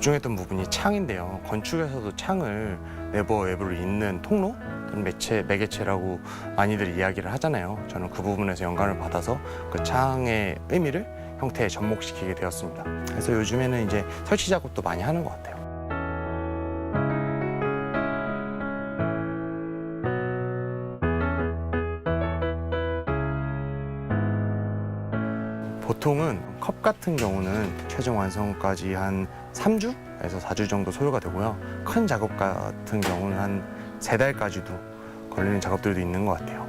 집중했던 부분이 창인데요. 건축에서도 창을 내부와 외부를 잇는 통로 또는 매개체라고 많이들 이야기를 하잖아요. 저는 그 부분에서 영감을 받아서 그 창의 의미를 형태에 접목시키게 되었습니다. 그래서 요즘에는 이제 설치 작업도 많이 하는 것 같아요. 보통은 컵 같은 경우는 최종 완성까지 한 3주에서 4주 정도 소요가 되고요. 큰 작업 같은 경우는 한 3달까지도 걸리는 작업들도 있는 것 같아요.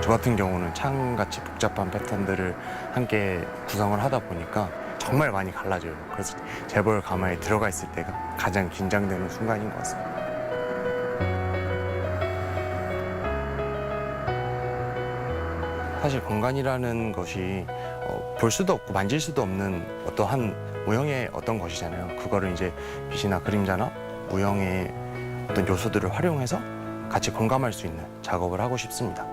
저 같은 경우는 창같이 복잡한 패턴들을 함께 구성을 하다 보니까 정말 많이 갈라져요. 그래서 재벌 가마에 들어가 있을 때가 가장 긴장되는 순간인 것 같습니다. 사실 공간이라는 것이 볼 수도 없고 만질 수도 없는 어떠한 무형의 어떤 것이잖아요. 그거를 이제 빛이나 그림자나 무형의 어떤 요소들을 활용해서 같이 공감할 수 있는 작업을 하고 싶습니다.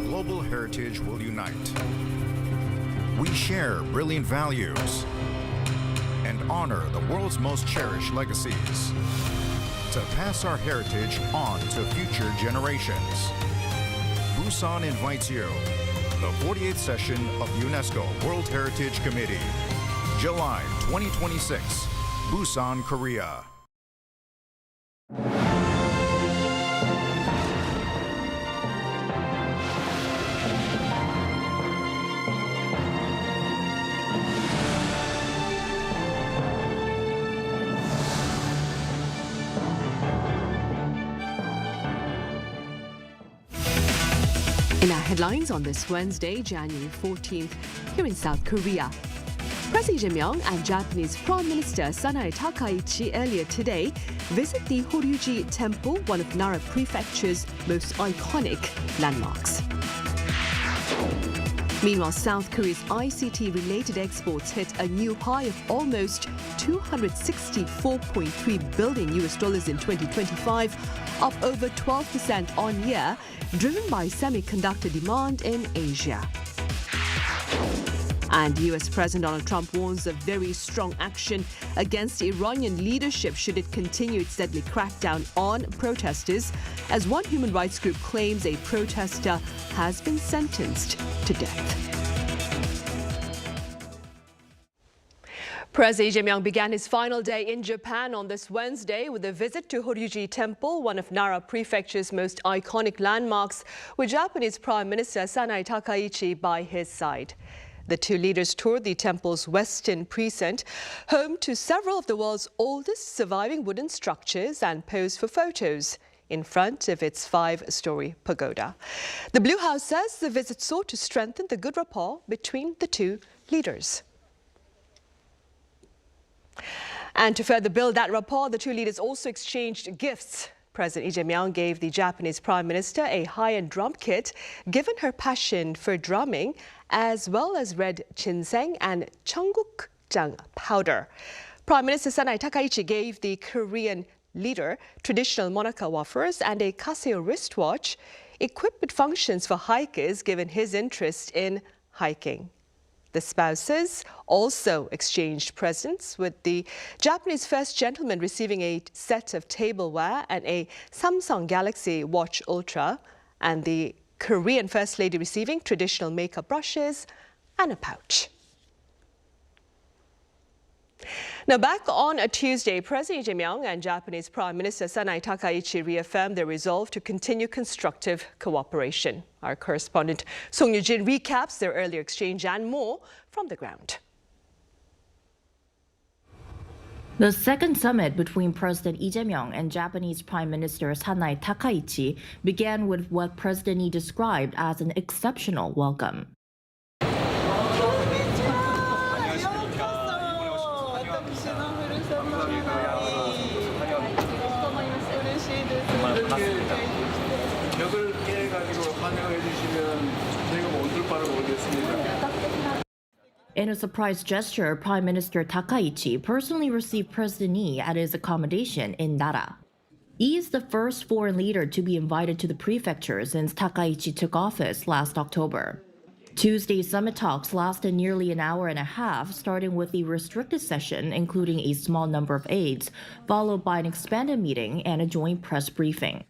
Global heritage will unite. We share brilliant values and honor the world's most cherished legacies to pass our heritage on to future generations. Busan invites you. The 48th session of UNESCO World Heritage Committee, July 2026, Busan, Korea. In our headlines on this Wednesday, January 14th, here in South Korea, President Lee Jae-myung and Japanese Prime Minister Takaichi earlier today visit the Horyuji Temple, one of Nara Prefecture's most iconic landmarks. Meanwhile, South Korea's ICT-related exports hit a new high of almost $264.3 billion in 2025, up over 12% on year, driven by semiconductor demand in Asia. And US President Donald Trump warns of very strong action against the Iranian leadership should it continue its deadly crackdown on protesters, as one human rights group claims a protester has been sentenced to death. President Lee Jae-myung began his final day in Japan on this Wednesday with a visit to Horyuji Temple, one of Nara Prefecture's most iconic landmarks, with Japanese Prime Minister Takaichi by his side. The two leaders toured the temple's western precinct, home to several of the world's oldest surviving wooden structures, and posed for photos in front of its 5-story pagoda. The Blue House says the visit sought to strengthen the good rapport between the two leaders. And to further build that rapport, the two leaders also exchanged gifts. President Lee Jae-myung gave the Japanese Prime Minister a high-end drum kit, given her passion for drumming, as well as red ginseng and cheonggukjang powder. Prime Minister Takaichi gave the Korean leader traditional Monaco wafers and a Casio wristwatch, equipped with functions for hikers, given his interest in hiking. The spouses also exchanged presents, with the Japanese First Gentleman receiving a set of tableware and a Samsung Galaxy Watch Ultra, and the Korean First Lady receiving traditional makeup brushes and a pouch. Now, back on a Tuesday, President Lee Jae-myung and Japanese Prime Minister Takaichi reaffirmed their resolve to continue constructive cooperation. Our correspondent Song Yoo-jin recaps their earlier exchange and more from the ground. The second summit between President Lee Jae-myung and Japanese Prime Minister Takaichi began with what President Lee described as an exceptional welcome. In a surprise gesture, Prime Minister Takaichi personally received President Lee at his accommodation in Nara. Lee is the first foreign leader to be invited to the prefecture since Takaichi took office last October. Tuesday's summit talks lasted nearly an hour and a half, starting with a restricted session including a small number of aides, followed by an expanded meeting and a joint press briefing.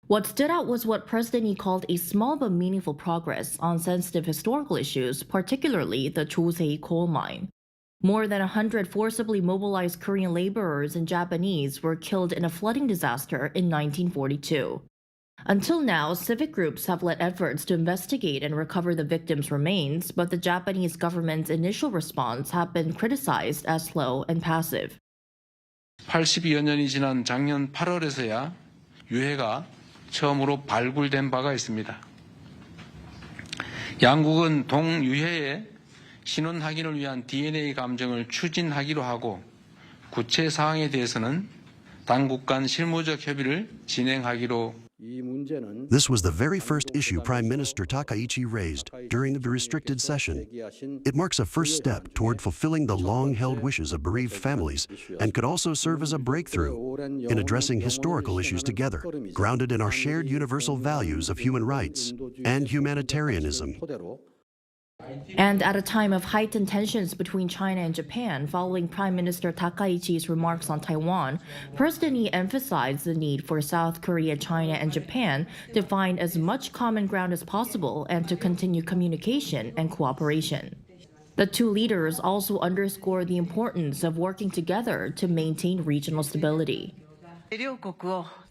What stood out was what President Lee called a small but meaningful progress on sensitive historical issues, particularly the Chosei coal mine. More than 100 forcibly mobilized Korean laborers and Japanese were killed in a flooding disaster in 1942. Until now, civic groups have led efforts to investigate and recover the victims' remains, but the Japanese government's initial response have been criticized as slow and passive. 82여 년이 지난 작년 8월에서야 유해가 처음으로 발굴된 바가 있습니다. 양국은 동유해의 신원 확인을 위한 DNA 감정을 추진하기로 하고 구체 사항에 대해서는 당국 간 실무적 협의를 진행하기로. This was the very first issue Prime Minister Takaichi raised during the restricted session. It marks a first step toward fulfilling the long-held wishes of bereaved families and could also serve as a breakthrough in addressing historical issues together, grounded in our shared universal values of human rights and humanitarianism. And at a time of heightened tensions between China and Japan following Prime Minister Takaichi's remarks on Taiwan, President Lee emphasized the need for South Korea, China, and Japan to find as much common ground as possible and to continue communication and cooperation. The two leaders also underscored the importance of working together to maintain regional stability.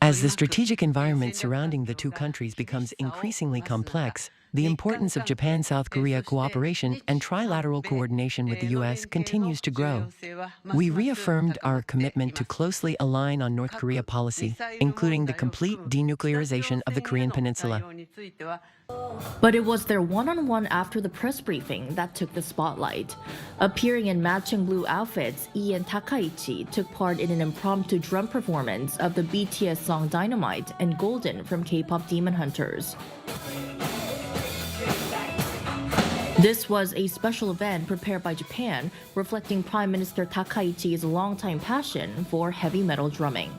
As the strategic environment surrounding the two countries becomes increasingly complex, the importance of Japan-South Korea cooperation and trilateral coordination with the U.S. continues to grow. We reaffirmed our commitment to closely align on North Korea policy, including the complete denuclearization of the Korean Peninsula. But it was their one-on-one after the press briefing that took the spotlight. Appearing in matching blue outfits, Lee and Takaichi took part in an impromptu drum performance of the BTS song Dynamite and Golden from K-pop Demon Hunters. This was a special event prepared by Japan, reflecting Prime Minister Takaichi's longtime passion for heavy metal drumming.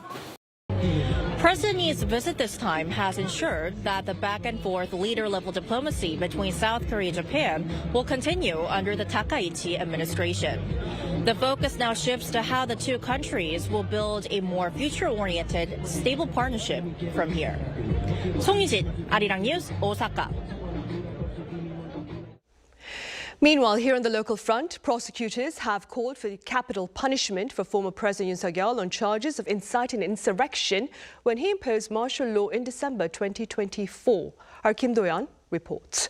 President Lee's visit this time has ensured that the back-and-forth leader-level diplomacy between South Korea and Japan will continue under the Takaichi administration. The focus now shifts to how the two countries will build a more future-oriented, stable partnership from here. Song Yoo-jin, Arirang News, Osaka. Meanwhile, here on the local front, prosecutors have called for capital punishment for former President Yoon Suk-yeol on charges of inciting insurrection when he imposed martial law in December 2024. Our Kim Do-yeon reports.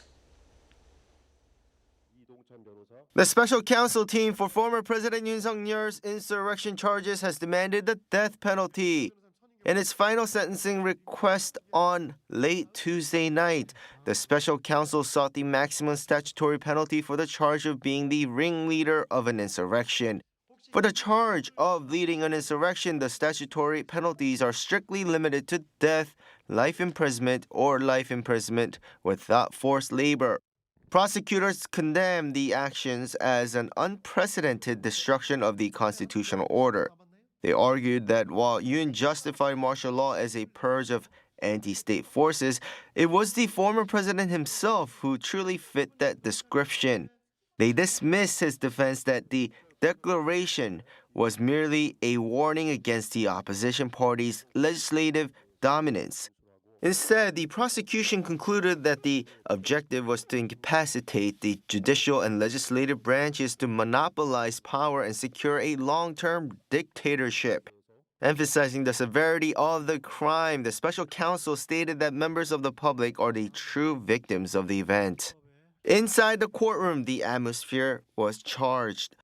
The special counsel team for former President Yoon Suk-yeol's insurrection charges has demanded the death penalty. In its final sentencing request on late Tuesday night, the special counsel sought the maximum statutory penalty for the charge of being the ringleader of an insurrection. For the charge of leading an insurrection, the statutory penalties are strictly limited to death, life imprisonment, or life imprisonment without forced labor. Prosecutors condemn the actions as an unprecedented destruction of the constitutional order. They argued that while Yoon justified martial law as a purge of anti-state forces, it was the former president himself who truly fit that description. They dismissed his defense that the declaration was merely a warning against the opposition party's legislative dominance. Instead, the prosecution concluded that the objective was to incapacitate the judicial and legislative branches to monopolize power and secure a long-term dictatorship. Emphasizing the severity of the crime, the special counsel stated that members of the public are the true victims of the event. Inside the courtroom, the atmosphere was charged.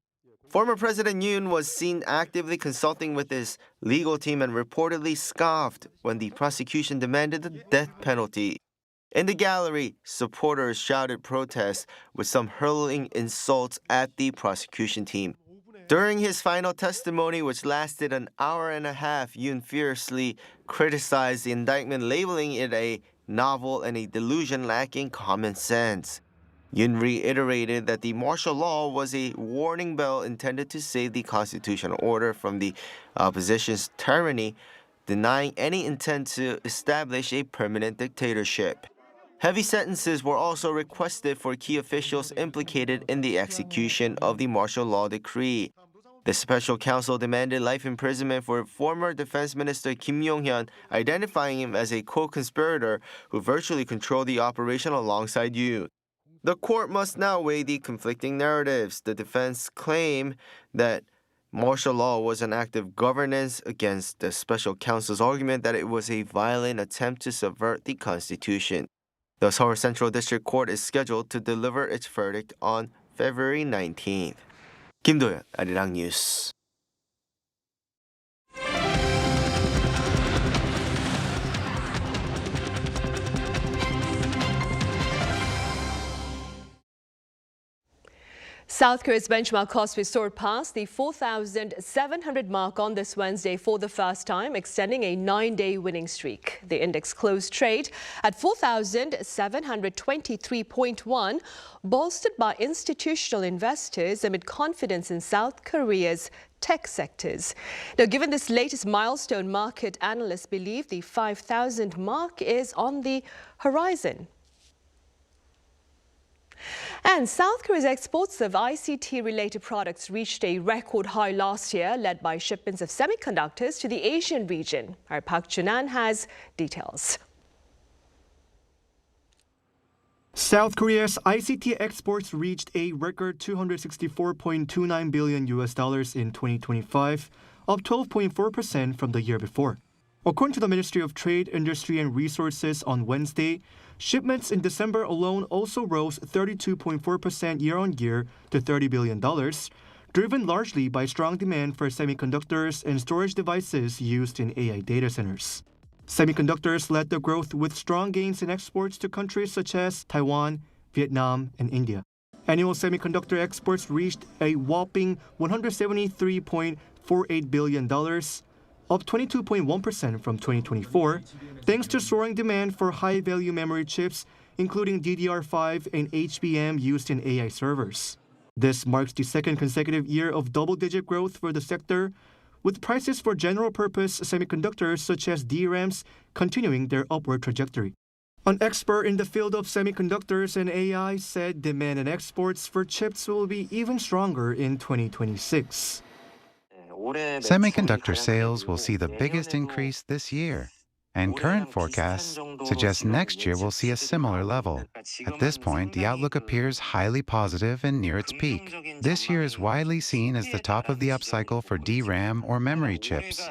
Former President Yoon was seen actively consulting with his legal team and reportedly scoffed when the prosecution demanded the death penalty. In the gallery, supporters shouted protests, with some hurling insults at the prosecution team. During his final testimony, which lasted an hour and a half, Yoon fiercely criticized the indictment, labeling it a novel and a delusion lacking common sense. Yoon reiterated that the martial law was a warning bell intended to save the constitutional order from the opposition's tyranny, denying any intent to establish a permanent dictatorship. Heavy sentences were also requested for key officials implicated in the execution of the martial law decree. The special counsel demanded life imprisonment for former Defense Minister Kim Yong-hyun, identifying him as a co-conspirator who virtually controlled the operation alongside Yoon. The court must now weigh the conflicting narratives. The defense claimed that martial law was an act of governance against the special counsel's argument that it was a violent attempt to subvert the Constitution. The Seoul Central District Court is scheduled to deliver its verdict on February 19th. 김도현, Arirang News. South Korea's benchmark KOSPI soared past the 4,700 mark on this Wednesday for the first time, extending a 9-day winning streak. The index closed trade at 4,723.1, bolstered by institutional investors amid confidence in South Korea's tech sectors. Now, given this latest milestone, market analysts believe the 5,000 mark is on the horizon. And South Korea's exports of ICT-related products reached a record high last year, led by shipments of semiconductors to the Asian region. Our Park Jun-an has details. South Korea's ICT exports reached a record $264.29 billion in 2025, up 12.4% from the year before. According to the Ministry of Trade, Industry and Resources on Wednesday, shipments in December alone also rose 32.4% year-on-year to $30 billion, driven largely by strong demand for semiconductors and storage devices used in AI data centers. Semiconductors led the growth with strong gains in exports to countries such as Taiwan, Vietnam, and India. Annual semiconductor exports reached a whopping $173.48 billion, up 22.1% from 2024, thanks to soaring demand for high-value memory chips, including DDR5 and HBM used in AI servers. This marks the second consecutive year of double-digit growth for the sector, with prices for general-purpose semiconductors such as DRAMs continuing their upward trajectory. An expert in the field of semiconductors and AI said demand and exports for chips will be even stronger in 2026. Semiconductor sales will see the biggest increase this year, and current forecasts suggest next year will see a similar level. At this point, the outlook appears highly positive and near its peak. This year is widely seen as the top of the upcycle for DRAM or memory chips.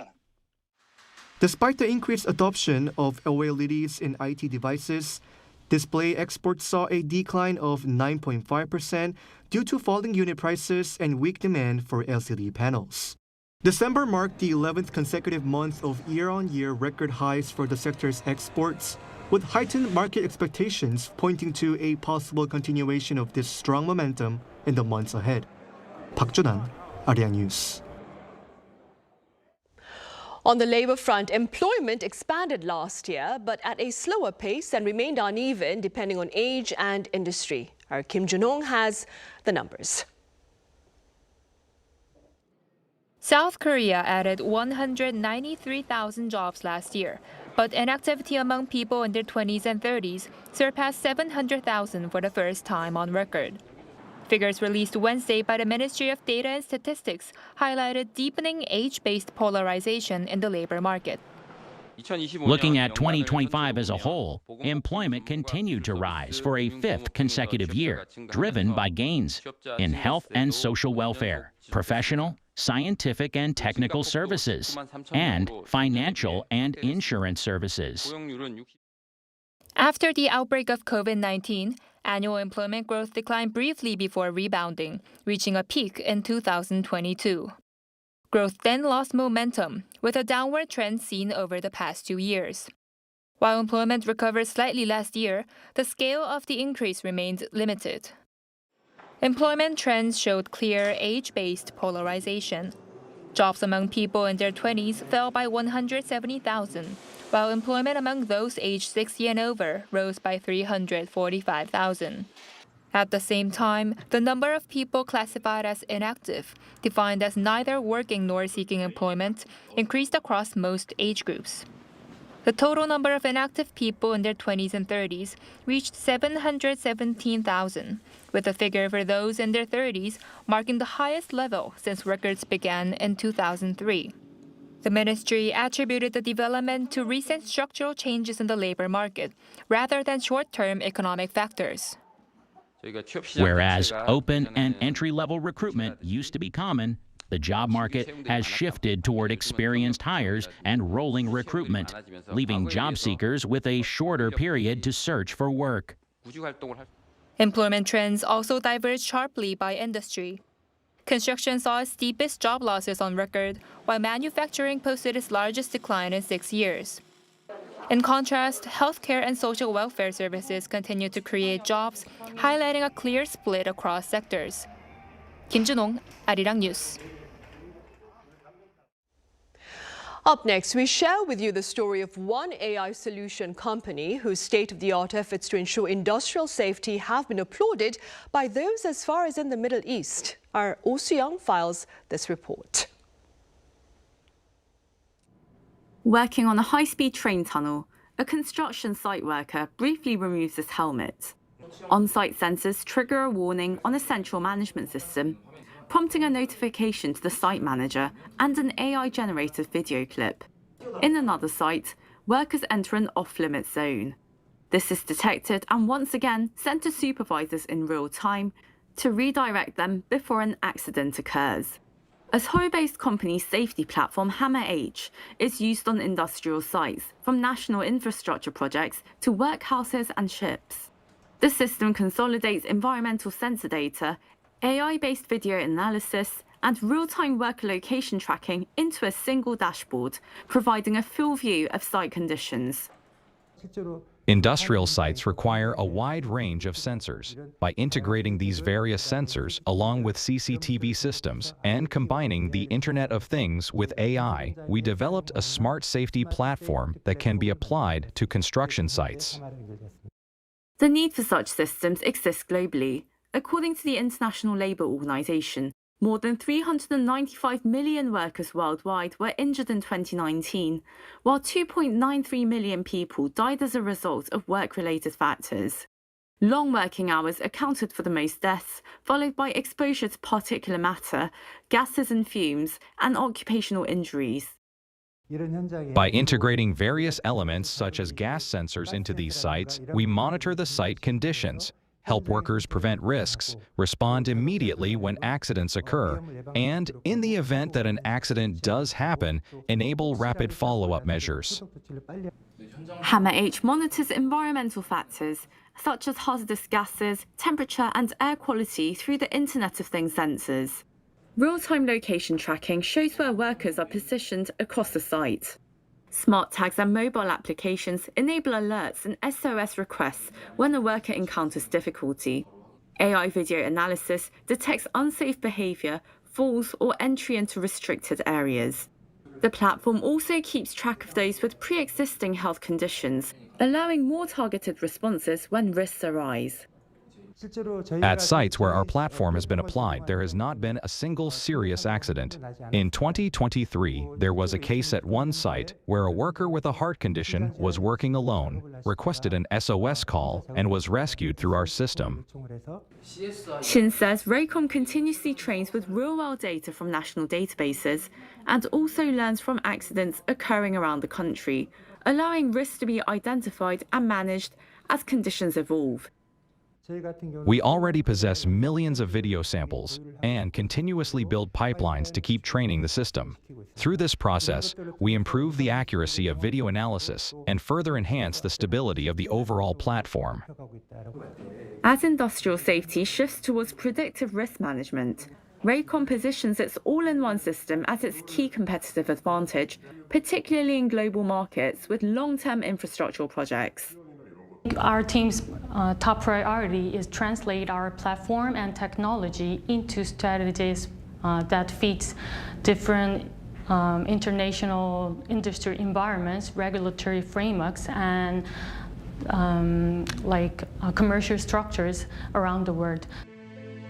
Despite the increased adoption of OLEDs in IT devices, display exports saw a decline of 9.5% due to falling unit prices and weak demand for LCD panels. December marked the 11th consecutive month of year-on-year record highs for the sector's exports, with heightened market expectations pointing to a possible continuation of this strong momentum in the months ahead. Park Jun-an, Arirang News. On the labor front, employment expanded last year, but at a slower pace and remained uneven depending on age and industry. Our Kim Jun-hong has the numbers. South Korea added 193,000 jobs last year, but inactivity among people in their 20s and 30s surpassed 700,000 for the first time on record. Figures released Wednesday by the Ministry of Data and Statistics highlighted deepening age-based polarization in the labor market. Looking at 2025 as a whole, employment continued to rise for a fifth consecutive year, driven by gains in health and social welfare, professional, scientific and technical services, and financial and insurance services. After the outbreak of COVID-19, annual employment growth declined briefly before rebounding, reaching a peak in 2022. Growth then lost momentum, with a downward trend seen over the past 2 years. While employment recovered slightly last year, the scale of the increase remained limited. Employment trends showed clear age-based polarization. Jobs among people in their 20s fell by 170,000, while employment among those aged 60 and over rose by 345,000. At the same time, the number of people classified as inactive, defined as neither working nor seeking employment, increased across most age groups. The total number of inactive people in their 20s and 30s reached 717,000, with the figure for those in their 30s marking the highest level since records began in 2003. The ministry attributed the development to recent structural changes in the labor market, rather than short-term economic factors. Whereas open and entry-level recruitment used to be common, the job market has shifted toward experienced hires and rolling recruitment, leaving job seekers with a shorter period to search for work. Employment trends also diverged sharply by industry. Construction saw its steepest job losses on record, while manufacturing posted its largest decline in 6 years. In contrast, healthcare and social welfare services continue to create jobs, highlighting a clear split across sectors. Kim Junong, Arirang News. Up next, we share with you the story of one AI solution company whose state-of-the-art efforts to ensure industrial safety have been applauded by those as far as in the Middle East. Our Oh Soo-young files this report. Working on a high-speed train tunnel, a construction site worker briefly removes his helmet. On-site sensors trigger a warning on a central management system, prompting a notification to the site manager and an AI-generated video clip. In another site, workers enter an off-limits zone. This is detected and once again sent to supervisors in real time to redirect them before an accident occurs. A Seoul-based company's safety platform, Hammer H, is used on industrial sites, from national infrastructure projects to workhouses and ships. The system consolidates environmental sensor data, AI-based video analysis, and real-time worker location tracking into a single dashboard, providing a full view of site conditions. Industrial sites require a wide range of sensors. By integrating these various sensors along with CCTV systems and combining the Internet of Things with AI, we developed a smart safety platform that can be applied to construction sites. The need for such systems exists globally. According to the International Labour Organization, more than 395 million workers worldwide were injured in 2019, while 2.93 million people died as a result of work-related factors. Long working hours accounted for the most deaths, followed by exposure to particulate matter, gases and fumes, and occupational injuries. By integrating various elements such as gas sensors into these sites, we monitor the site conditions, help workers prevent risks, respond immediately when accidents occur, and, in the event that an accident does happen, enable rapid follow-up measures. Hammer H monitors environmental factors, such as hazardous gases, temperature, and air quality through the Internet of Things sensors. Real-time location tracking shows where workers are positioned across the site. Smart tags and mobile applications enable alerts and SOS requests when a worker encounters difficulty. AI video analysis detects unsafe behavior, falls, or entry into restricted areas. The platform also keeps track of those with pre-existing health conditions, allowing more targeted responses when risks arise. At sites where our platform has been applied, there has not been a single serious accident. In 2023, there was a case at one site where a worker with a heart condition was working alone, requested an SOS call, and was rescued through our system. Shin says Raycom continuously trains with real-world data from national databases and also learns from accidents occurring around the country, allowing risks to be identified and managed as conditions evolve. We already possess millions of video samples and continuously build pipelines to keep training the system. Through this process, we improve the accuracy of video analysis and further enhance the stability of the overall platform. As industrial safety shifts towards predictive risk management, Raycom positions its all-in-one system as its key competitive advantage, particularly in global markets with long-term infrastructural projects. Our team's top priority is translate our platform and technology into strategies that fits different international industry environments, regulatory frameworks, and commercial structures around the world.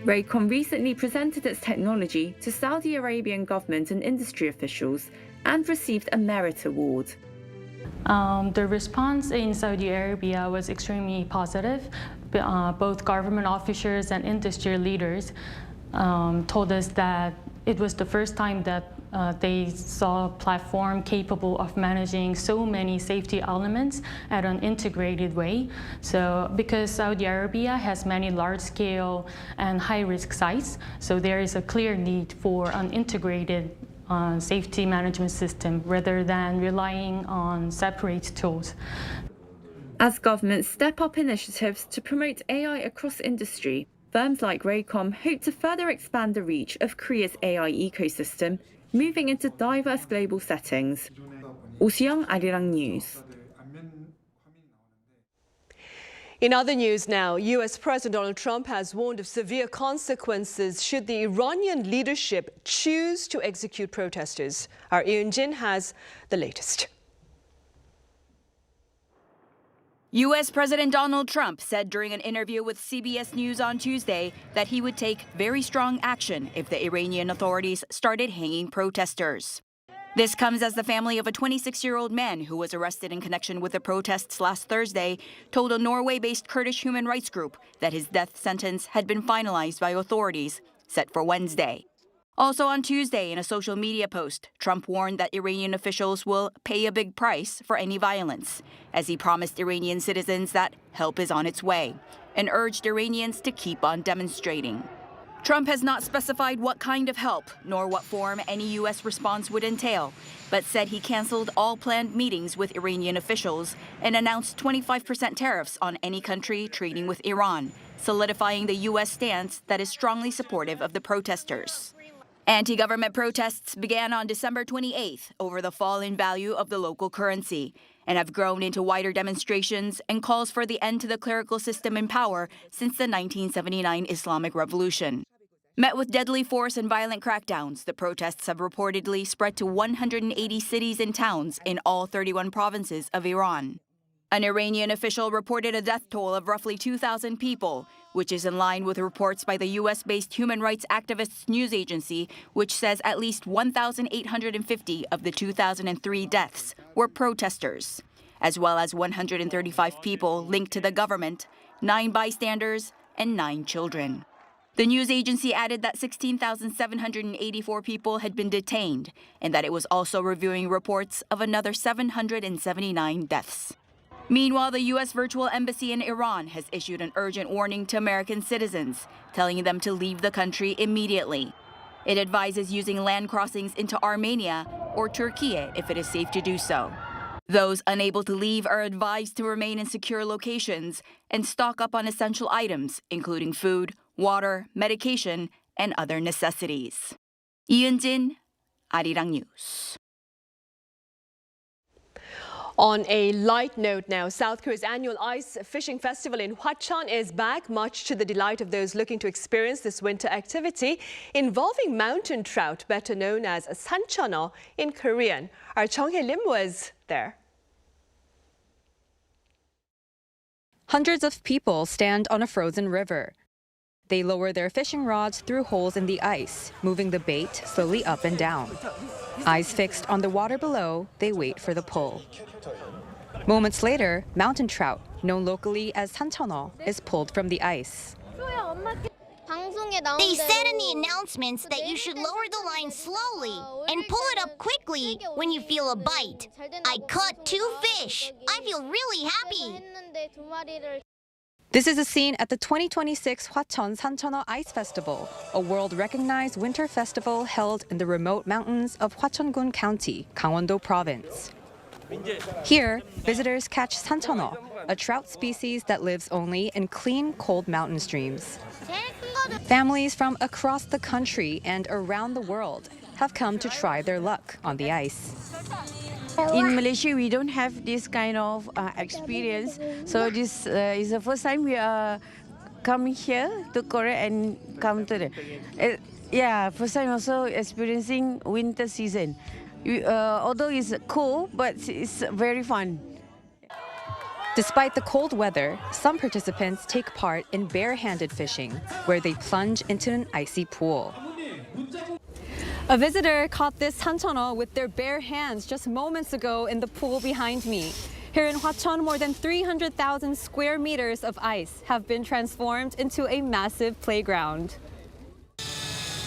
Raycom recently presented its technology to Saudi Arabian government and industry officials and received a merit award. The response in Saudi Arabia was extremely positive. Both government officials and industry leaders told us that it was the first time that they saw a platform capable of managing so many safety elements at an integrated way. So because Saudi Arabia has many large-scale and high-risk sites, so there is a clear need for an integrated safety management system rather than relying on separate tools. As governments step up initiatives to promote AI across industry, firms like Raycom hope to further expand the reach of Korea's AI ecosystem, moving into diverse global settings. Hwacheon, Arirang News. In other news now, U.S. President Donald Trump has warned of severe consequences should the Iranian leadership choose to execute protesters. Our Yoon has the latest. U.S. President Donald Trump said during an interview with CBS News on Tuesday that he would take very strong action if the Iranian authorities started hanging protesters. This comes as the family of a 26-year-old man who was arrested in connection with the protests last Thursday told a Norway-based Kurdish human rights group that his death sentence had been finalized by authorities, set for Wednesday. Also on Tuesday, in a social media post, Trump warned that Iranian officials will pay a big price for any violence, as he promised Iranian citizens that help is on its way, and urged Iranians to keep on demonstrating. Trump has not specified what kind of help nor what form any U.S. response would entail, but said he canceled all planned meetings with Iranian officials and announced 25% tariffs on any country trading with Iran, solidifying the U.S. stance that is strongly supportive of the protesters. Anti-government protests began on December 28th over the fall in value of the local currency and have grown into wider demonstrations and calls for the end to the clerical system in power since the 1979 Islamic Revolution. Met with deadly force and violent crackdowns, the protests have reportedly spread to 180 cities and towns in all 31 provinces of Iran. An Iranian official reported a death toll of roughly 2,000 people, which is in line with reports by the U.S.-based human rights activists news agency, which says at least 1,850 of the 2003 deaths were protesters, as well as 135 people linked to the government, 9 bystanders, and 9 children. The news agency added that 16,784 people had been detained and that it was also reviewing reports of another 779 deaths. Meanwhile, the U.S. virtual embassy in Iran has issued an urgent warning to American citizens, telling them to leave the country immediately. It advises using land crossings into Armenia or Turkey if it is safe to do so. Those unable to leave are advised to remain in secure locations and stock up on essential items, including food, water, medication, and other necessities. Yoon, Arirang News. On a light note now, South Korea's annual ice fishing festival in Hwacheon is back, much to the delight of those looking to experience this winter activity involving mountain trout, better known as Sancheoneo in Korean. Our Chong-hye Lim was there. Hundreds of people stand on a frozen river. They lower their fishing rods through holes in the ice, moving the bait slowly up and down. Eyes fixed on the water below, they wait for the pull. Moments later, mountain trout, known locally as Sancheoneo, is pulled from the ice. They said in the announcements that you should lower the line slowly and pull it up quickly when you feel a bite. I caught 2 fish. I feel really happy. This is a scene at the 2026 Hwacheon Sancheoneo Ice Festival, a world-recognized winter festival held in the remote mountains of Hwacheon-gun County, Gangwon-do Province. Here, visitors catch sancheoneo, a trout species that lives only in clean, cold mountain streams. Families from across the country and around the world have come to try their luck on the ice. In Malaysia, we don't have this kind of experience. So this is the first time we are coming here to Korea and come to the... first time also experiencing winter season. Although it's cold, but it's very fun. Despite the cold weather, some participants take part in bare-handed fishing, where they plunge into an icy pool. A visitor caught this sancheoneo with their bare hands just moments ago in the pool behind me. Here in Hwacheon, more than 300,000 square meters of ice have been transformed into a massive playground.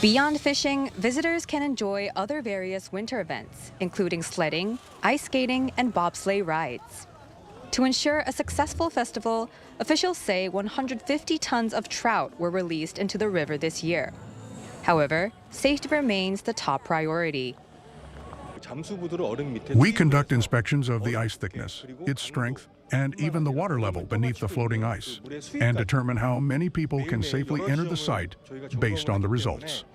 Beyond fishing, visitors can enjoy other various winter events, including sledding, ice skating, and bobsleigh rides. To ensure a successful festival, officials say 150 tons of trout were released into the river this year. However, safety remains the top priority. We conduct inspections of the ice thickness, its strength, and even the water level beneath the floating ice, and determine how many people can safely enter the site based on the results.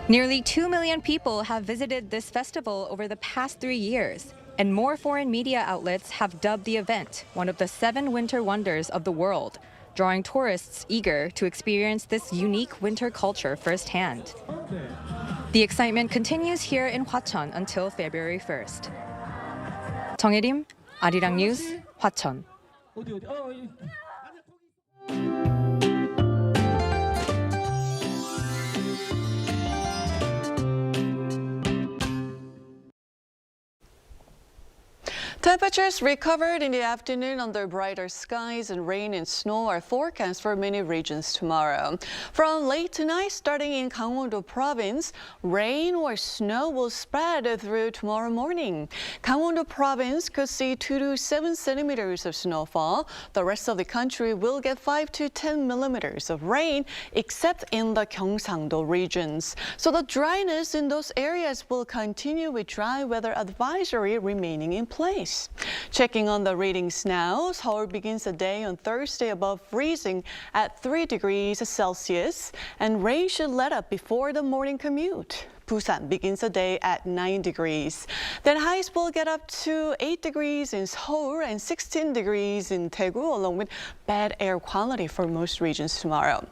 Nearly 2 million people have visited this festival over the past 3 years, and more foreign media outlets have dubbed the event one of the 7 winter wonders of the world, drawing tourists eager to experience this unique winter culture firsthand. The excitement continues here in Hwacheon until February 1st. 정혜림, Arirang News, Hwacheon. Temperatures recovered in the afternoon under brighter skies, and rain and snow are forecast for many regions tomorrow. From late tonight, starting in Gangwon-do Province, rain or snow will spread through tomorrow morning. Gangwon-do Province could see 2 to 7 centimeters of snowfall. The rest of the country will get 5 to 10 millimeters of rain, except in the Gyeongsang-do regions. So the dryness in those areas will continue with dry weather advisory remaining in place. Checking on the readings now, Seoul begins the day on Thursday above freezing at 3 degrees Celsius, and rain should let up before the morning commute. Busan begins the day at 9 degrees. Then highs will get up to 8 degrees in Seoul and 16 degrees in Daegu, along with bad air quality for most regions tomorrow.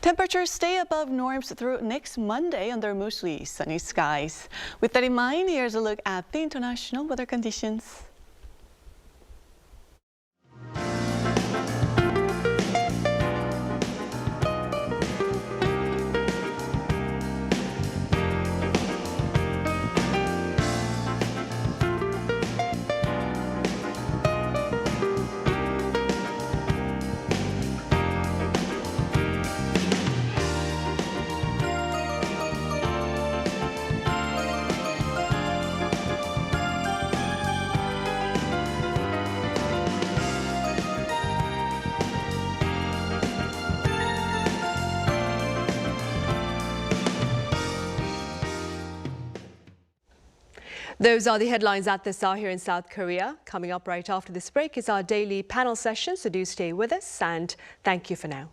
Temperatures stay above norms through next Monday under mostly sunny skies. With that in mind, here's a look at the international weather conditions. Those are the headlines at this hour here in South Korea. Coming up right after this break is our daily panel session, so do stay with us, and thank you for now.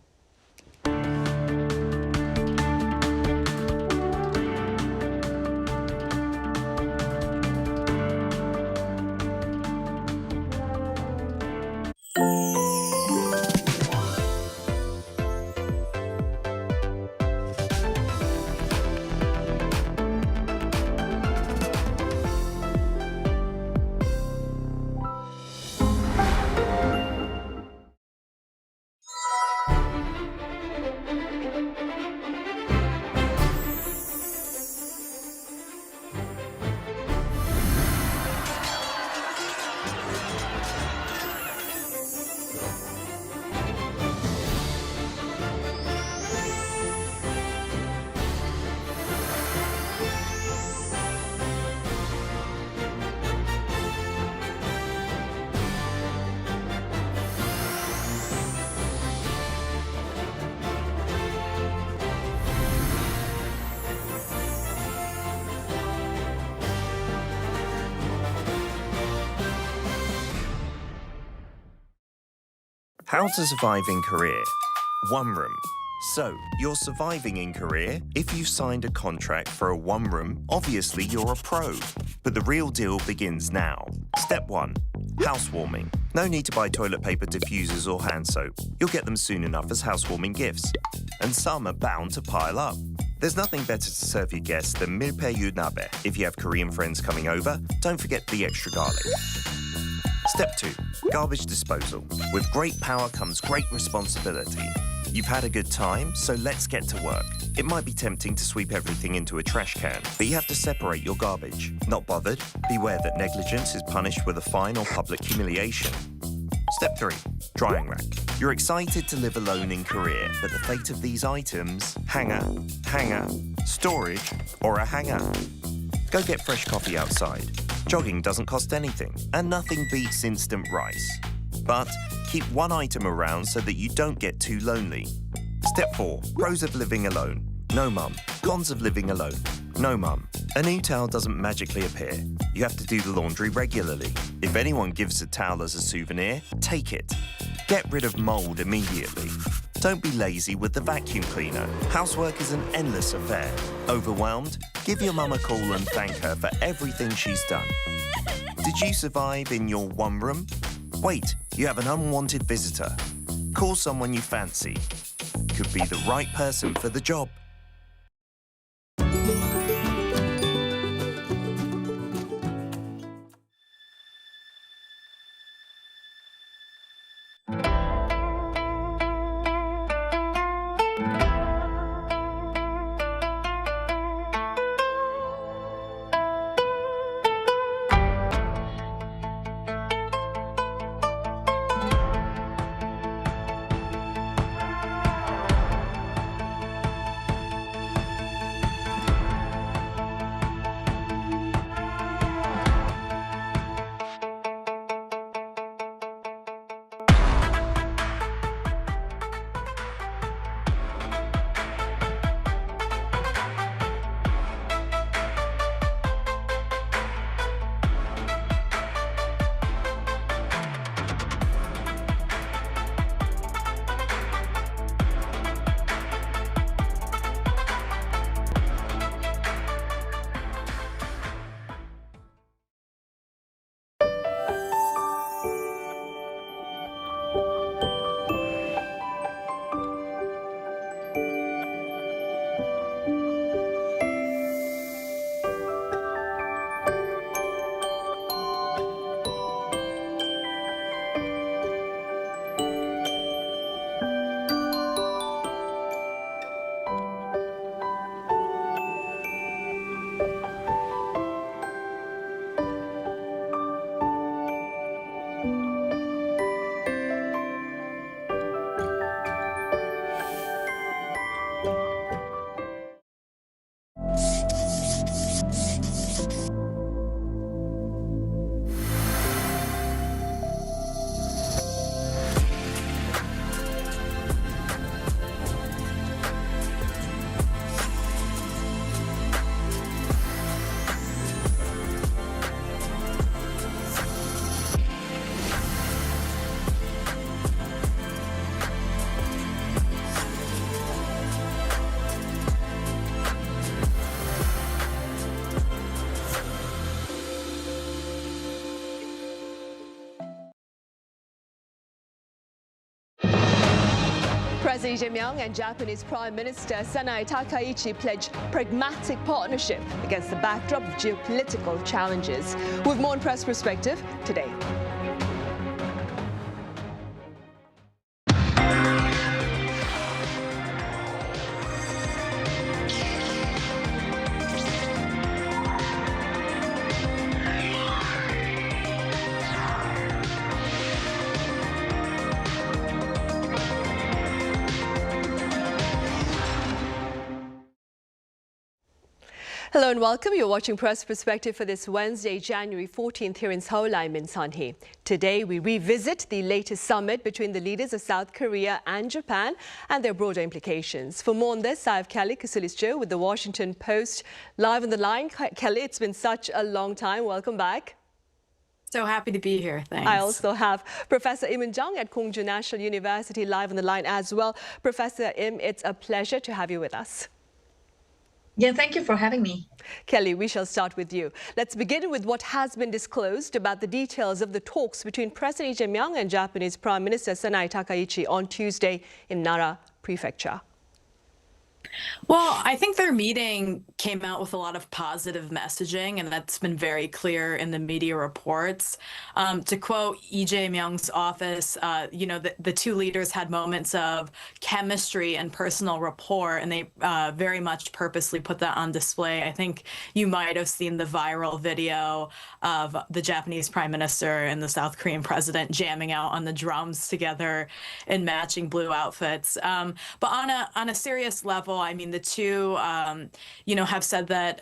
How to survive in Korea. One room. So, you're surviving in Korea if you've signed a contract for a one room. Obviously, you're a pro. But the real deal begins now. Step 1. Housewarming. No need to buy toilet paper, diffusers or hand soap. You'll get them soon enough as housewarming gifts. And some are bound to pile up. There's nothing better to serve your guests than milpaeyu nabe. If you have Korean friends coming over, don't forget the extra garlic. Step 2. Garbage disposal. With great power comes great responsibility. You've had a good time, so let's get to work. It might be tempting to sweep everything into a trash can, but you have to separate your garbage. Not bothered? Beware that negligence is punished with a fine or public humiliation. Step 3. Drying rack. You're excited to live alone in Korea, but the fate of these items, hanger, storage, or a hanger. Go get fresh coffee outside. Jogging doesn't cost anything, and nothing beats instant rice. But keep one item around so that you don't get too lonely. Step 4. Pros of living alone. No mum. Cons of living alone. No mum. A new towel doesn't magically appear. You have to do the laundry regularly. If anyone gives a towel as a souvenir, take it. Get rid of mold immediately. Don't be lazy with the vacuum cleaner. Housework is an endless affair. Overwhelmed? Give your mum a call and thank her for everything she's done. Did you survive in your one room? Wait, you have an unwanted visitor. Call someone you fancy. Could be the right person for the job. President Lee Jae-myung and Japanese Prime Minister Takaichi pledged pragmatic partnership against the backdrop of geopolitical challenges. With more on Press Perspective today. Hello and welcome. You're watching Press Perspective for this Wednesday, January 14th here in Seoul. I'm Min Sun-hee. Today we revisit the latest summit between the leaders of South Korea and Japan and their broader implications. For more on this, I have Kelly Kasulis-Jo with the Washington Post live on the line. Kelly, it's been such a long time. Welcome back. So happy to be here. Thanks. I also have Professor Im Jung at Kongju National University live on the line as well. Professor Im, it's a pleasure to have you with us. Yeah, thank you for having me. Kelly, we shall start with you. Let's begin with what has been disclosed about the details of the talks between President Lee Jae-myung and Japanese Prime Minister Sanai Takaichi on Tuesday in Nara Prefecture. Well, I think their meeting came out with a lot of positive messaging, and that's been very clear in the media reports. To quote Lee Jae-myung's office, the two leaders had moments of chemistry and personal rapport, and they very much purposely put that on display. I think you might have seen the viral video of the Japanese Prime Minister and the South Korean President jamming out on the drums together in matching blue outfits. But on a serious level, I mean, the two, have said that,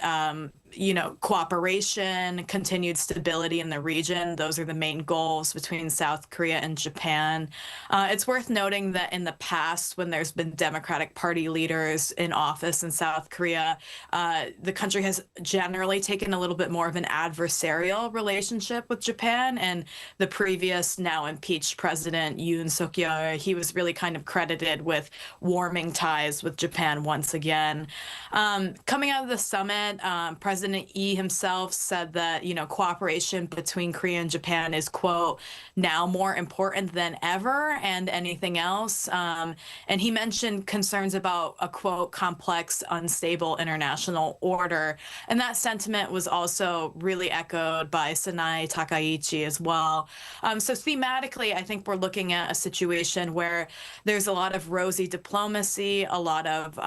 cooperation, continued stability in the region. Those are the main goals between South Korea and Japan. It's worth noting that in the past, when there's been Democratic Party leaders in office in South Korea, the country has generally taken a little bit more of an adversarial relationship with Japan. And the previous, now impeached president, Yoon, he was really kind of credited with warming ties with Japan once again. Coming out of the summit, President Lee himself said that, cooperation between Korea and Japan is, quote, now more important than ever and anything else. And he mentioned concerns about a, quote, complex, unstable international order. And that sentiment was also really echoed by Sanai Takaichi as well. So thematically, I think we're looking at a situation where there's a lot of rosy diplomacy, a lot of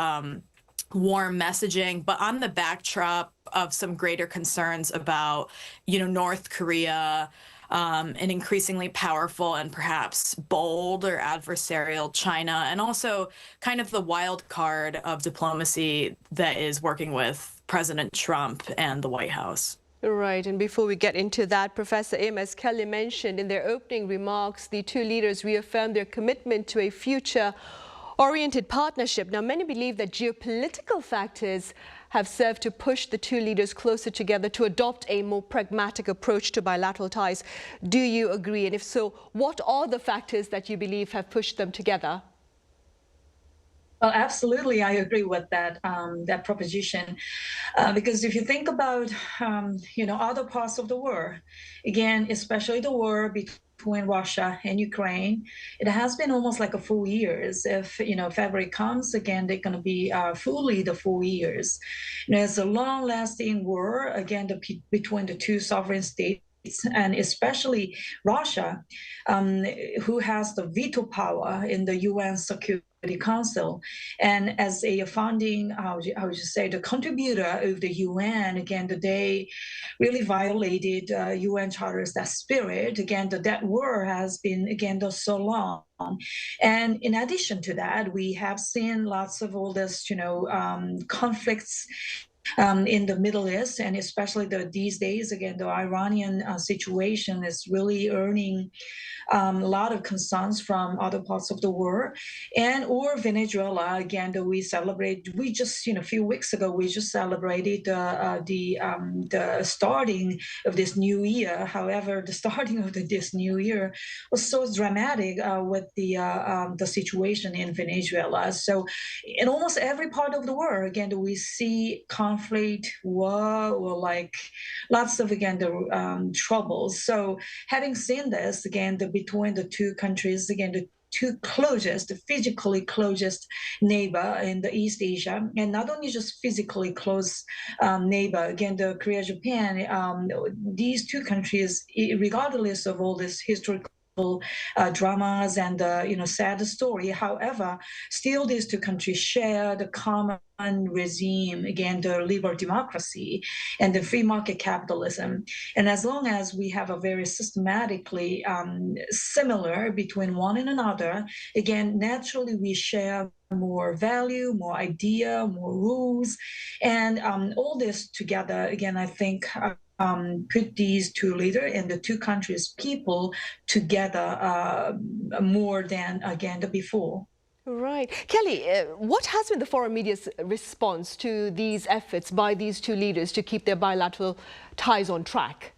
warm messaging, but on the backdrop of some greater concerns about, North Korea, an increasingly powerful and perhaps bold or adversarial China, and also kind of the wild card of diplomacy that is working with President Trump and the White House. Right, and before we get into that, Professor Im, as Kelly mentioned in their opening remarks, the two leaders reaffirmed their commitment to a future-oriented partnership. Now, many believe that geopolitical factors have served to push the two leaders closer together to adopt a more pragmatic approach to bilateral ties. Do you agree? And if so, what are the factors that you believe have pushed them together? Well, absolutely, I agree with that proposition, because if you think about other parts of the world, again, especially the war between Russia and Ukraine, it has been almost like a 4 years. If February comes again, they're going to be fully the 4 years. It's a long-lasting war again between the two sovereign states. And especially Russia, who has the veto power in the UN Security Council, and as a founding, I would just say, the contributor of the UN, again, they really violated UN charters, that spirit. Again, that war has been, again, so long. And in addition to that, we have seen lots of all this, conflicts in the Middle East, and especially these days, again, the Iranian situation is really earning a lot of concerns from other parts of the world, or Venezuela. Again, we just a few weeks ago we just celebrated the starting of this new year. However, the starting of this new year was so dramatic with the situation in Venezuela. So in almost every part of the world, again, we see conflict, war, or like lots of troubles. So having seen this, again, between the two countries, again, the two closest, physically closest neighbor in the East Asia, and not only just physically close neighbor, again, the Korea, Japan, these two countries, regardless of all this historical dramas and sad story. However, still these two countries share the common regime, again, the liberal democracy and the free market capitalism. And as long as we have a very systematically similar between one and another, again, naturally we share more value, more idea, more rules, and all this together, again, I think put these two leaders and the two countries' people together more than, again, before. Right. Kelly, what has been the foreign media's response to these efforts by these two leaders to keep their bilateral ties on track?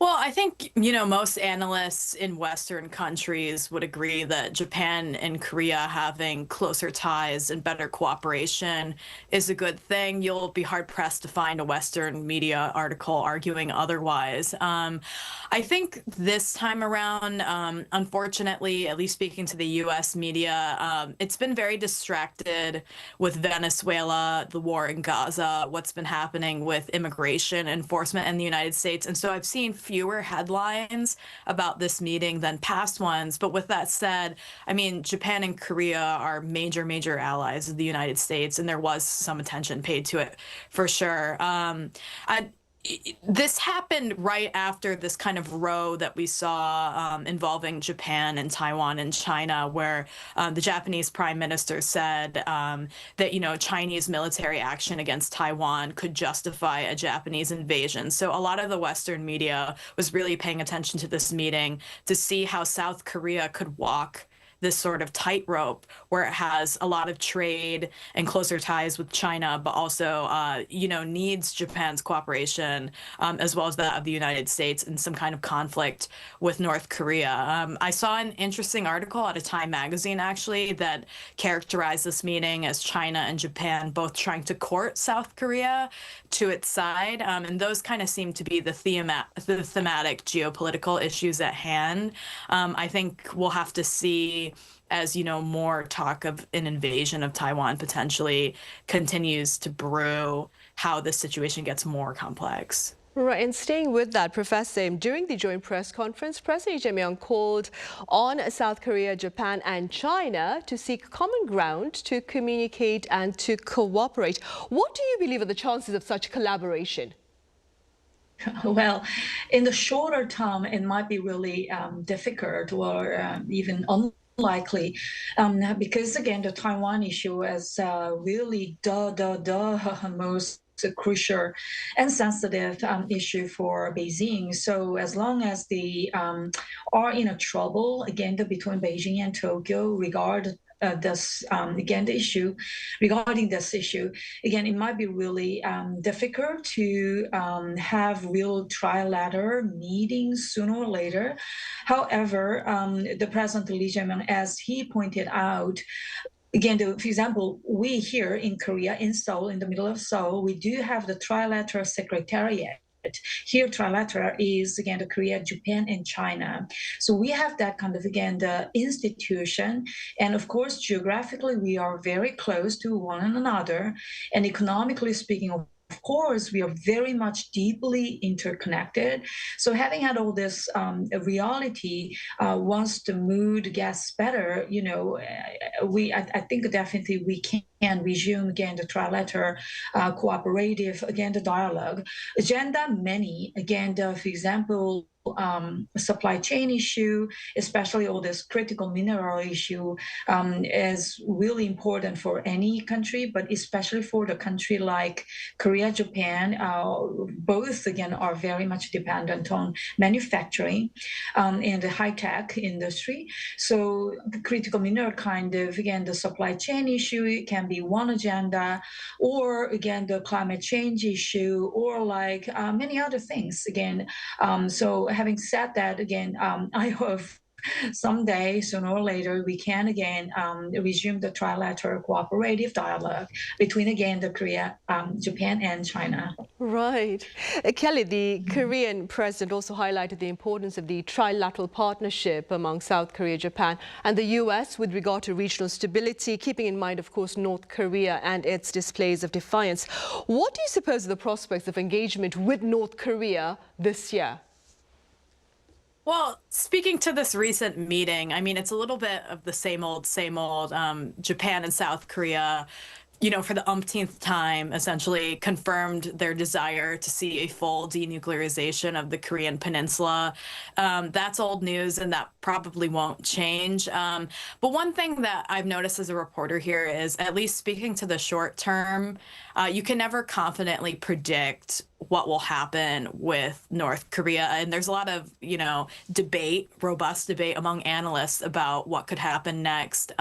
Well, I think, most analysts in Western countries would agree that Japan and Korea having closer ties and better cooperation is a good thing. You'll be hard-pressed to find a Western media article arguing otherwise. I think this time around, unfortunately, at least speaking to the U.S. media, it's been very distracted with Venezuela, the war in Gaza, what's been happening with immigration enforcement in the United States. And so I've seen fewer headlines about this meeting than past ones. But with that said, I mean, Japan and Korea are major allies of the United States, and there was some attention paid to it for sure. This happened right after this kind of row that we saw involving Japan and Taiwan and China, where the Japanese prime minister said that, Chinese military action against Taiwan could justify a Japanese invasion. So a lot of the Western media was really paying attention to this meeting to see how South Korea could walk this sort of tightrope where it has a lot of trade and closer ties with China, but also, needs Japan's cooperation as well as that of the United States in some kind of conflict with North Korea. I saw an interesting article at a Time magazine, actually, that characterized this meeting as China and Japan both trying to court South Korea to its side. And those kind of seem to be the thematic geopolitical issues at hand. I think we'll have to see as, more talk of an invasion of Taiwan potentially continues to brew, how this situation gets more complex. Right, and staying with that, Professor, during the joint press conference, President Lee Jae-myung called on South Korea, Japan and China to seek common ground, to communicate and to cooperate. What do you believe are the chances of such collaboration? Well, in the shorter term, it might be really difficult or even unlikely, because again, the Taiwan issue is really the most crucial and sensitive issue for Beijing. So as long as they are in a trouble, again, between Beijing and Tokyo regarding this issue, again, it might be really difficult to have real trilateral meetings sooner or later. However, the President Lee Jae-myung, as he pointed out, again, for example, we here in Korea, in Seoul, in the middle of Seoul, we do have the trilateral secretariat. Here, trilateral is, again, the Korea, Japan, and China. So we have that kind of, again, the institution. And of course, geographically, we are very close to one another. And economically speaking, of course, we are very much deeply interconnected. So having had all this reality, once the mood gets better, I think definitely we can resume again the trilateral cooperative, again, the dialogue. Agenda many, again, for example, supply chain issue, especially all this critical mineral issue, is really important for any country, but especially for the country like Korea, Japan, both again are very much dependent on manufacturing and the high-tech industry. So the critical mineral kind of, again, the supply chain issue, it can be one agenda, or again, the climate change issue, or like many other things, again. So having said that, again, I hope someday, sooner or later, we can again resume the trilateral cooperative dialogue between, again, the Korea, Japan, and China. Right. Kelly, the Korean president also highlighted the importance of the trilateral partnership among South Korea, Japan, and the U.S. with regard to regional stability, keeping in mind, of course, North Korea and its displays of defiance. What do you suppose are the prospects of engagement with North Korea this year? Well, speaking to this recent meeting, I mean, it's a little bit of the same old, Japan and South Korea, for the umpteenth time, essentially confirmed their desire to see a full denuclearization of the Korean peninsula. That's old news, and that probably won't change. But one thing that I've noticed as a reporter here is, at least speaking to the short term, you can never confidently predict what will happen with North Korea. And there's a lot of, robust debate among analysts about what could happen next.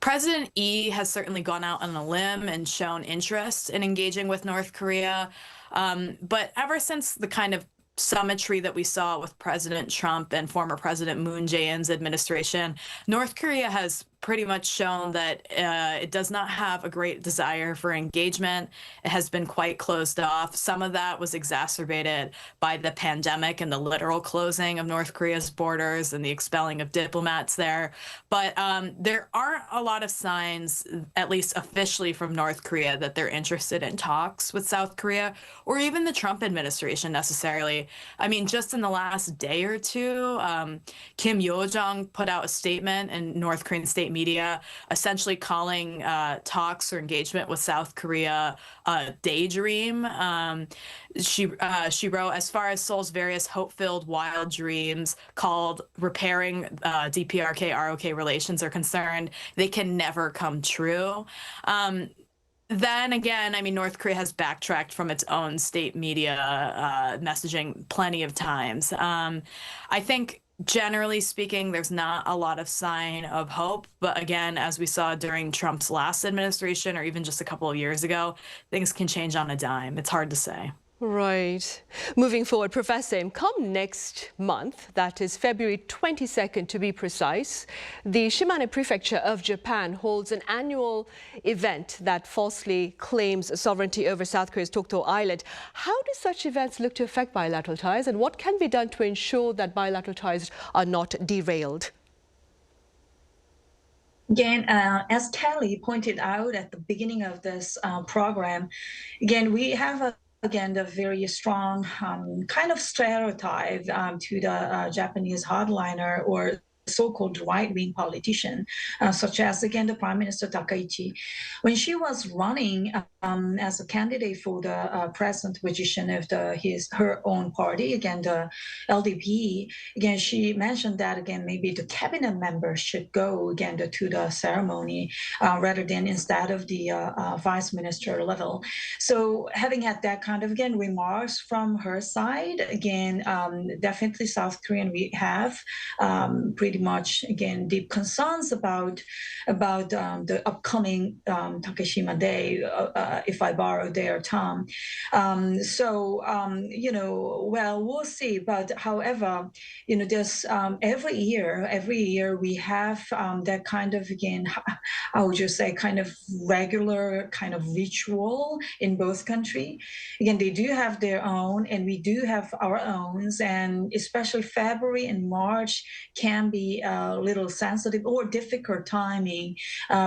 President Lee has certainly gone out on a limb and shown interest in engaging with North Korea. But ever since the kind of symmetry that we saw with President Trump and former President Moon Jae-in's administration, North Korea has pretty much shown that it does not have a great desire for engagement. It has been quite closed off. Some of that was exacerbated by the pandemic and the literal closing of North Korea's borders and the expelling of diplomats there. But there aren't a lot of signs, at least officially from North Korea, that they're interested in talks with South Korea or even the Trump administration necessarily. I mean, just in the last day or two, Kim Yo-jong put out a statement in North Korean state media, essentially calling talks or engagement with South Korea a daydream. She wrote, as far as Seoul's various hope-filled wild dreams called repairing DPRK-ROK relations are concerned, they can never come true. Then again, I mean, North Korea has backtracked from its own state media messaging plenty of times. I think, generally speaking, there's not a lot of sign of hope. But again, as we saw during Trump's last administration or even just a couple of years ago, things can change on a dime. It's hard to say. Right. Moving forward, Professor, come next month, that is February 22nd to be precise, the Shimane Prefecture of Japan holds an annual event that falsely claims sovereignty over South Korea's Tokto Island. How do such events look to affect bilateral ties, and what can be done to ensure that bilateral ties are not derailed? Again, as Kelly pointed out at the beginning of this program, again, we have again, the very strong kind of stereotype to the Japanese hardliner or so-called right-wing politician, such as, again, the Prime Minister Takaichi. When she was running as a candidate for the president position of her own party, again, the LDP, again, she mentioned that, again, maybe the cabinet members should go, again, to the ceremony rather than instead of the vice minister level. So having had that kind of, again, remarks from her side, again, definitely South Korean, we have pretty much, again, deep concerns about the upcoming Takeshima Day, if I borrow their term. You know, well, we'll see. But however, you know, there's every year we have that kind of, again, I would just say kind of regular kind of ritual in both countries. Again, they do have their own, and we do have our own, and especially February and March can be a little sensitive or difficult timing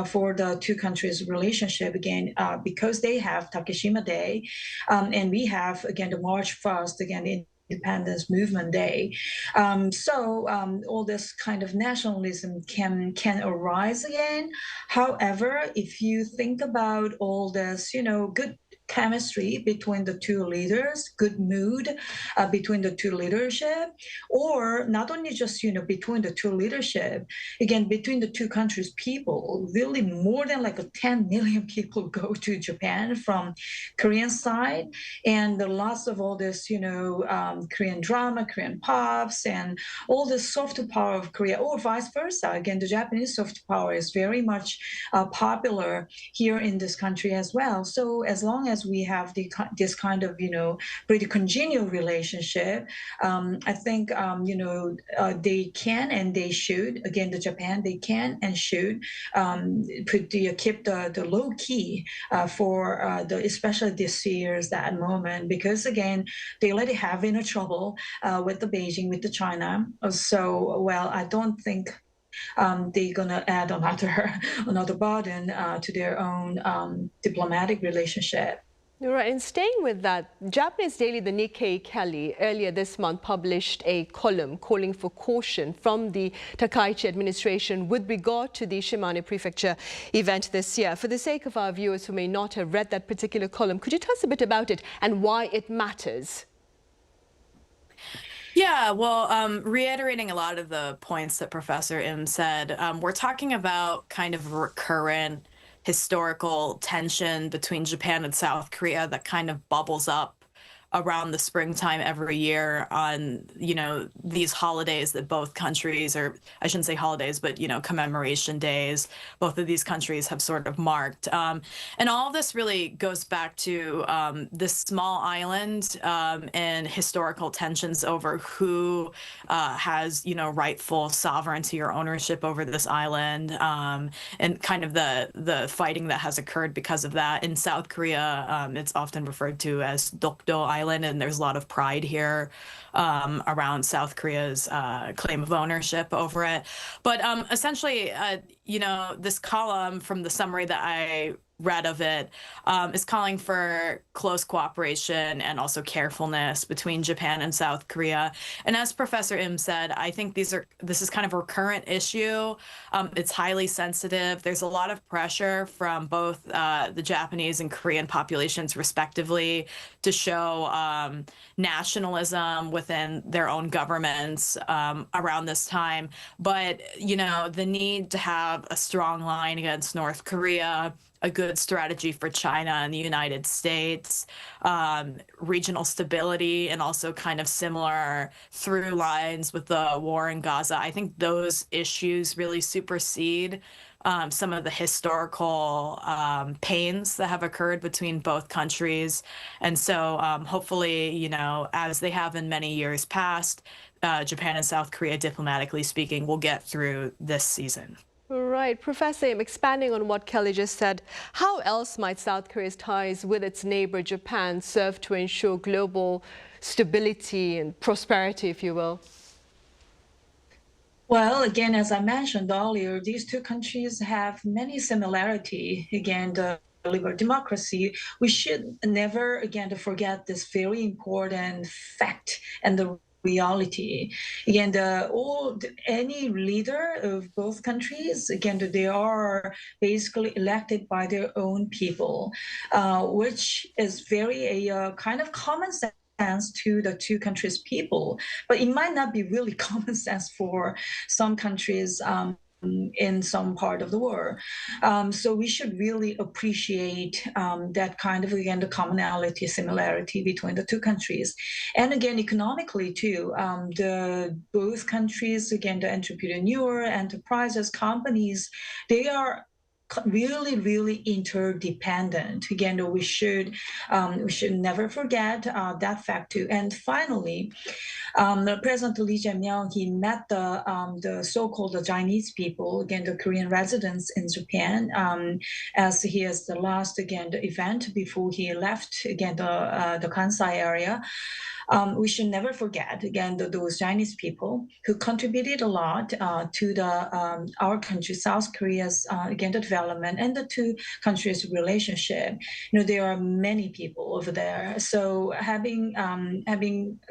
for the two countries' relationship, again, because they have Takeshima Day, and we have, again, the March 1st, again, Independence Movement Day. All this kind of nationalism can arise again. However, if you think about all this, you know, good chemistry between the two leaders, good mood between the two leadership, or not only just, you know, between the two leadership, again, between the two countries' people, really more than like 10 million people go to Japan from Korean side, and lots of all this, you know, Korean drama, Korean pops, and all this soft power of Korea, or vice versa. Again, the Japanese soft power is very much popular here in this country as well. So as long as we have this kind of, you know, pretty congenial relationship, I think, you know, they can and they should, again, the Japan, they can and should keep the low key for especially this year's that moment, because again, they already have enough trouble with the Beijing, with the China. So, well, I don't think they're going to add another burden to their own diplomatic relationship. Right, and staying with that, Japanese daily the Nikkei Kelly earlier this month published a column calling for caution from the Takaichi administration with regard to the Shimane Prefecture event this year. For the sake of our viewers who may not have read that particular column, could you tell us a bit about it and why it matters? Yeah, well, reiterating a lot of the points that Professor Im said, we're talking about kind of recurrent historical tension between Japan and South Korea that kind of bubbles up around the springtime every year on, these holidays that both countries, or I shouldn't say holidays, but, commemoration days, both of these countries have sort of marked. And all of this really goes back to this small island and historical tensions over who has, rightful sovereignty or ownership over this island, and kind of the fighting that has occurred because of that. In South Korea, it's often referred to as Dokdo Island, and there's a lot of pride here around South Korea's claim of ownership over it. But essentially, this column from the summary that I read of it is calling for close cooperation and also carefulness between Japan and South Korea. And as Professor Im said, I think this is kind of a recurrent issue. It's highly sensitive. There's a lot of pressure from both the Japanese and Korean populations, respectively, to show nationalism within their own governments around this time. But, the need to have a strong line against North Korea, a good strategy for China and the United States, regional stability, and also kind of similar through lines with the war in Gaza. I think those issues really supersede some of the historical pains that have occurred between both countries. And so hopefully, as they have in many years past, Japan and South Korea, diplomatically speaking, will get through this season. Right. Professor Im, expanding on what Kelly just said, how else might South Korea's ties with its neighbor Japan serve to ensure global stability and prosperity, if you will? Well, again, as I mentioned earlier, these two countries have many similarities. Again, the liberal democracy, we should never, again, forget this very important fact and the reality. Again, any leader of both countries, again, they are basically elected by their own people, which is very a kind of common sense to the two countries' people, but it might not be really common sense for some countries in some part of the world. So we should really appreciate that kind of, again, the commonality, similarity between the two countries. And again, economically too, both countries, again, the entrepreneur, enterprises, companies, they are really, really interdependent. Again, we should never forget that fact too. And finally, President Lee Jae-myung, he met the so-called Chinese people, again, the Korean residents in Japan, as he is the last, again, the event before he left, again, the Kansai area. We should never forget, again, those Chinese people who contributed a lot to our country, South Korea's, again, the development and the two countries' relationship. There are many people over there. So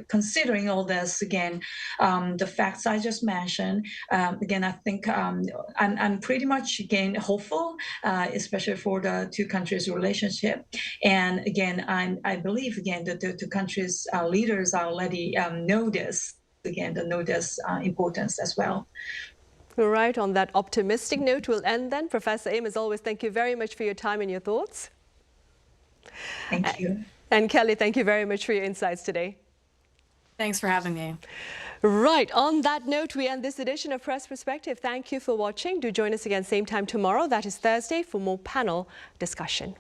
considering all this, again, the facts I just mentioned, again, I think I'm pretty much, again, hopeful, especially for the two countries' relationship. And again, I believe, again, that the two countries' leaders already know this importance as well. All right, on that optimistic note, we'll end then. Professor Im, as always, thank you very much for your time and your thoughts. Thank you. And Kelly, thank you very much for your insights today. Thanks for having me. Right, on that note, we end this edition of Press Perspective. Thank you for watching. Do join us again same time tomorrow, that is Thursday, for more panel discussion.